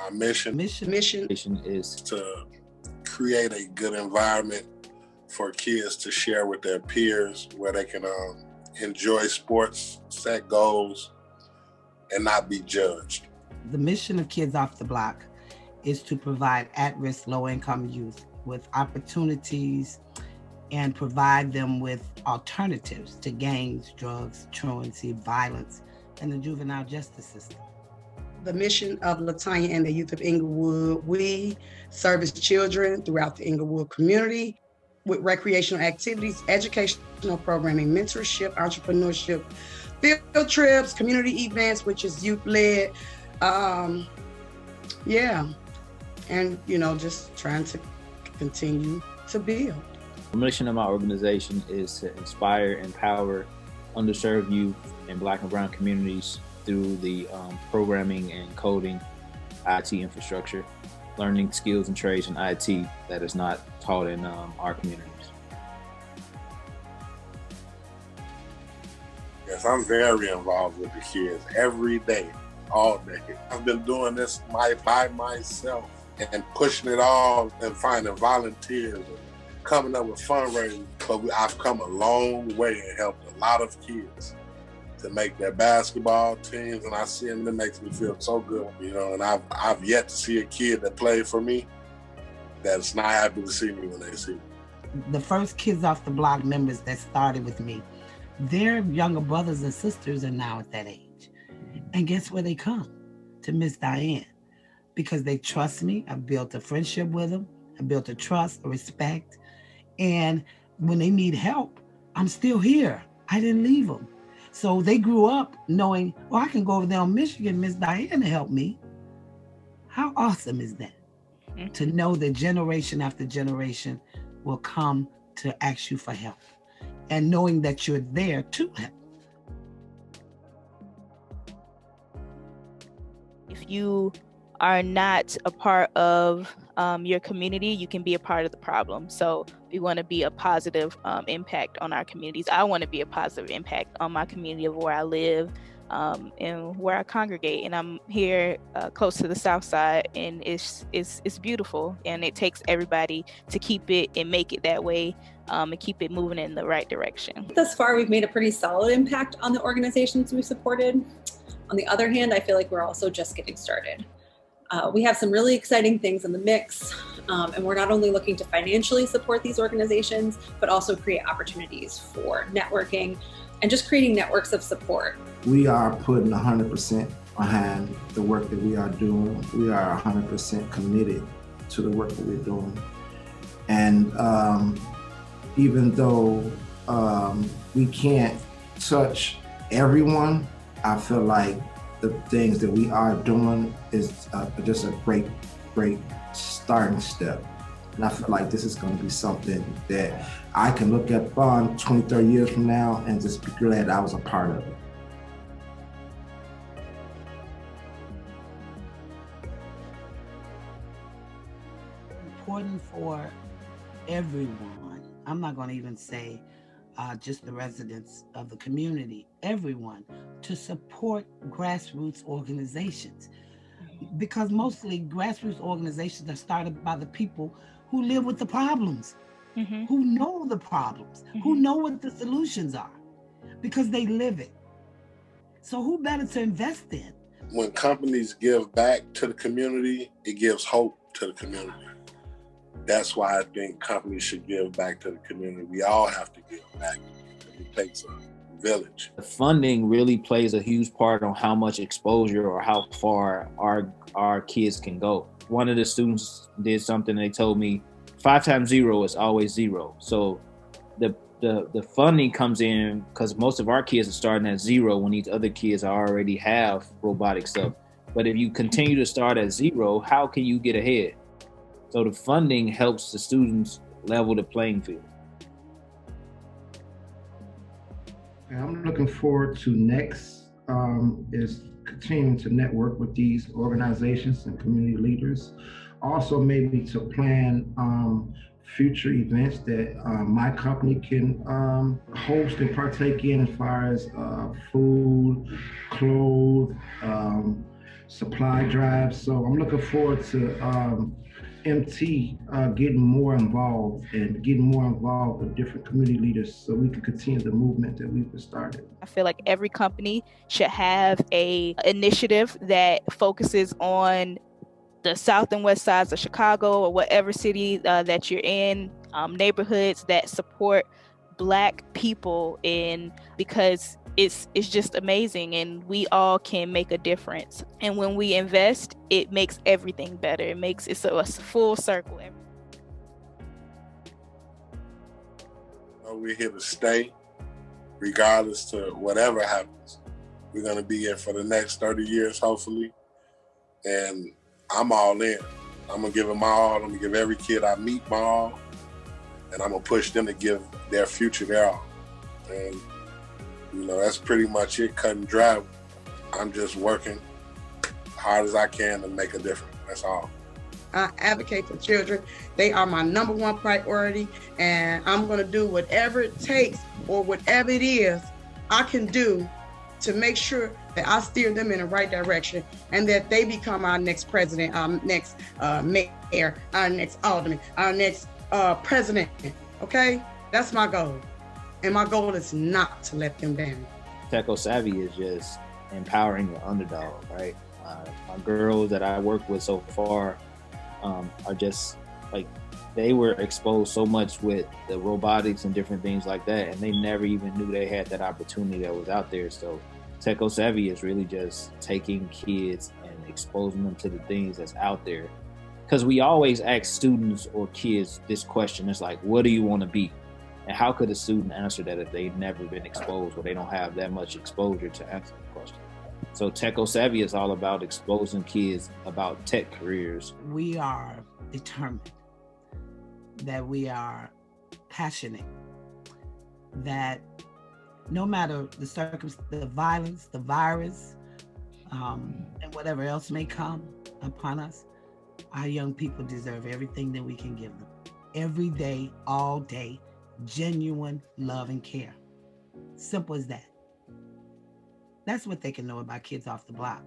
Our mission is to create a good environment for kids to share with their peers, where they can enjoy sports, set goals, and not be judged. The mission of Kids Off the Block is to provide at-risk, low-income youth with opportunities and provide them with alternatives to gangs, drugs, truancy, violence, and the juvenile justice system. The mission of Latanya and the youth of Inglewood, we service children throughout the Inglewood community with recreational activities, educational programming, mentorship, entrepreneurship, field trips, community events, which is youth-led. And, just trying to continue to build. The mission of my organization is to inspire, empower underserved youth in Black and brown communities through the programming and coding, IT infrastructure, learning skills and trades in IT that is not taught in our communities. Yes, I'm very involved with the kids every day, all day. I've been doing this by myself and pushing it all and finding volunteers and coming up with fundraising. But I've come a long way and helped a lot of kids to make their basketball teams, and I see them, and it makes me feel so good, and I've yet to see a kid that played for me that's not happy to see me when they see me. The first Kids Off the Block members that started with me, their younger brothers and sisters are now at that age. And guess where they come? To Miss Diane. Because they trust me. I've built a friendship with them. I built a trust, a respect. And when they need help, I'm still here. I didn't leave them. So they grew up knowing, I can go over there on Michigan, Miss Diane to help me. How awesome is that? Mm-hmm. To know that generation after generation will come to ask you for help, and knowing that you're there to help. If you are not a part of your community, you can be a part of the problem. So we want to be a positive impact on our communities. I want to be a positive impact on my community of where I live and where I congregate. And I'm here close to the South Side, and it's beautiful. And it takes everybody to keep it and make it that way and keep it moving in the right direction. Thus far, we've made a pretty solid impact on the organizations we supported. On the other hand, I feel like we're also just getting started. We have some really exciting things in the mix, and we're not only looking to financially support these organizations, but also create opportunities for networking and just creating networks of support. We are putting 100% behind the work that we are doing. We are 100% committed to the work that we're doing. And even though we can't touch everyone, I feel like the things that we are doing is just a great starting step. And I feel like this is going to be something that I can look at on 20, 30 years from now and just be glad I was a part of it. Important for everyone. I'm not going to even say just the residents of the community, everyone, to support grassroots organizations. Because mostly grassroots organizations are started by the people who live with the problems, mm-hmm. who know the problems, mm-hmm. who know what the solutions are, because they live it. So who better to invest in? When companies give back to the community, it gives hope to the community. That's why I think companies should give back to the community. We all have to give back. It takes a village. The funding really plays a huge part on how much exposure or how far our kids can go. One of the students did something, they told me 5 times 0 is always 0. So the funding comes in because most of our kids are starting at 0 when these other kids already have robotic stuff. But if you continue to start at 0, how can you get ahead? So the funding helps the students level the playing field. And I'm looking forward to next is continuing to network with these organizations and community leaders. Also maybe to plan future events that my company can host and partake in as far as food, clothes, supply drives. So I'm looking forward to MT getting more involved with different community leaders so we can continue the movement that we've started. I feel like every company should have a initiative that focuses on the south and west sides of Chicago or whatever city that you're in, neighborhoods that support Black people because it's just amazing, and we all can make a difference. And when we invest, it makes everything better. It's a full circle. We're here to stay, regardless to whatever happens. We're gonna be here for the next 30 years, hopefully. And I'm all in. I'm gonna give them my all. I'm gonna give every kid I meet my all. And I'm gonna push them to give their future their all. And that's pretty much it, cut and dry. I'm just working hard as I can to make a difference. That's all. I advocate for children. They are my number one priority, and I'm going to do whatever it takes or whatever it is I can do to make sure that I steer them in the right direction and that they become our next president, our next mayor, our next alderman, our next president. Okay? That's my goal. And my goal is not to let them down. Techo Savvy is just empowering the underdog, right? My girls that I work with so far are just like, they were exposed so much with the robotics and different things like that, and they never even knew they had that opportunity that was out there. So Techo Savvy is really just taking kids and exposing them to the things that's out there. Because we always ask students or kids this question, it's like, what do you want to be? And how could a student answer that if they've never been exposed or they don't have that much exposure to answer the question? So Techo Savvy is all about exposing kids about tech careers. We are determined, that we are passionate, that no matter the circumstance, the violence, the virus, and whatever else may come upon us, our young people deserve everything that we can give them. Every day, all day, genuine love and care. Simple as that. That's what they can know about Kids Off the Block.